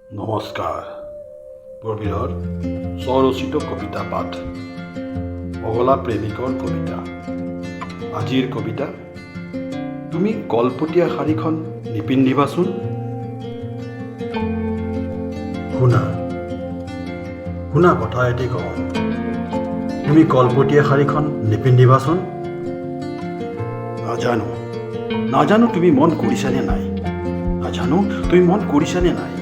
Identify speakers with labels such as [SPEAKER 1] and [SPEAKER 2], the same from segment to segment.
[SPEAKER 1] নমস্কাৰ। প্ৰবীৰৰ স্বৰচিত কবিতা পাঠ অগলা প্ৰেমিকৰ কবিতা। আজিৰ কবিতা, তুমি কলপতীয়া শাৰীখন নিপিন্ধিবাচোন। শুনা কথা এটি কওঁ, তুমি কলপতীয়া শাৰীখন নিপিন্ধিবাচোন। নাজানো তুমি মন কৰিছানে নাই,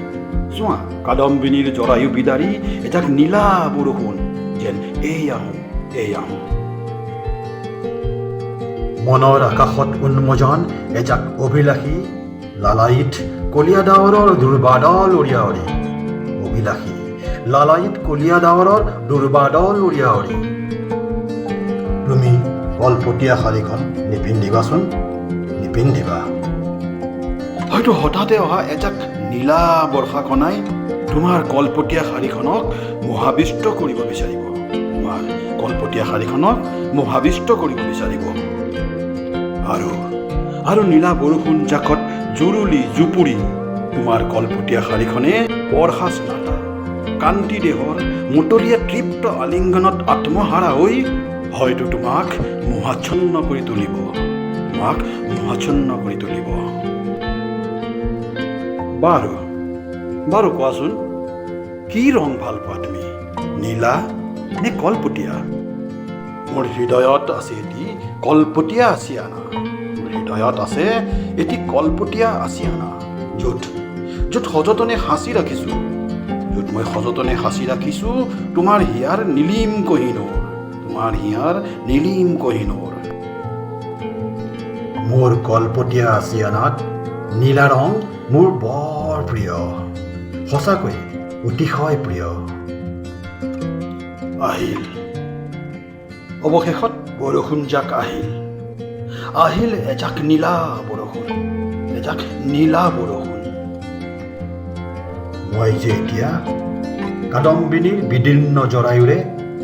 [SPEAKER 1] চোৱা কাদম্বিনীৰ জৰায়ু বিদাৰি এজাক নীলা বৰষুণ যেন এই আহোঁ। মনৰ আকাশত উন্মোজন এজাক অভিলাষী লালায়িত কলীয়া ডাৱৰৰ দুৰ্বাদল উৰিয়াৱৰী। তুমি কলপতীয়া শাৰীখন নিপিন্ধিবা। হয়তো হঠাতে অহা এজাক নীলা বৰ্ষাখনাই তোমাৰ কলপতীয়া শাৰীখনক মোহাবিষ্ট কৰিব বিচাৰিব। আৰু নীলা বৰষুণ জাকত জুৰুলি জুপুৰি তোমাৰ কলপতীয়া শাৰীখনে বৰ্ষা স্নাতা কান্তি দেহৰ মুতলীয়া তৃপ্ত আলিংগনত আত্মহাৰা হৈ হয়তো তোমাক মোহাচ্ছন্ন কৰি তুলিব। বাৰু কোৱাচোন, কি ৰং ভাল পোৱা তুমি, নীলা নে কলপতীয়া? মোৰ হৃদয়ত আছে এটি কলপতীয়া আছিয়ানা, য'ত সযতনে সাঁচি ৰাখিছোঁ তোমাৰ হিয়াৰ নীলিম কহিনুৰ। মোৰ কলপতীয়া আছিয়ানাত নীলা ৰং মোৰ বৰ প্ৰিয়, সঁচাকৈ অতিশয় প্ৰিয়। অৱশেষত বৰষুণ জাক আহিল এজাক নীলা বৰষুণ। মই যে এতিয়া কাদম্বিনীৰ বিদীৰ্ণ জৰায়ুৰে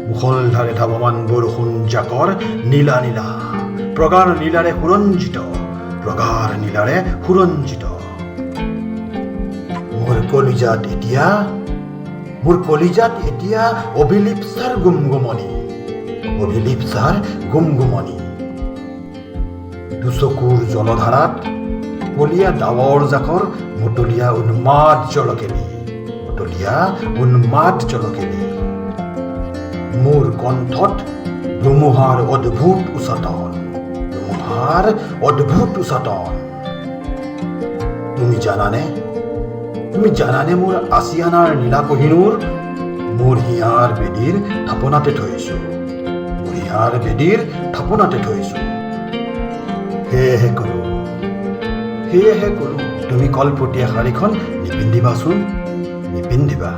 [SPEAKER 1] মুষলধাৰে ধাৱমান বৰষুণ জাকৰ নীলা প্ৰগাঢ় নীলাৰে সুৰঞ্জিত। মোৰ কলিজাত এতিয়া অভিলিপ্সাৰ গুমগুমনি। দুচকুৰ জলধাৰাত কলীয়া ডাৱৰ জাকৰ মুতলীয়া উন্মাদ জলকেলি। মোৰ কণ্ঠত ধুমুহাৰ অদ্ভুত উচতন। তুমি জানানে মোৰ আছিয়ানাৰ নীলা কহিনুৰ মোৰ হিয়াৰ বেদীৰ থাপনাতে থৈছো। সেয়েহে কলো তুমি কলপতীয়া শাৰীখন নিপিন্ধিবা।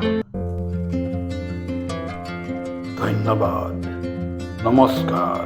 [SPEAKER 1] ধন্যবাদ, নমস্কাৰ।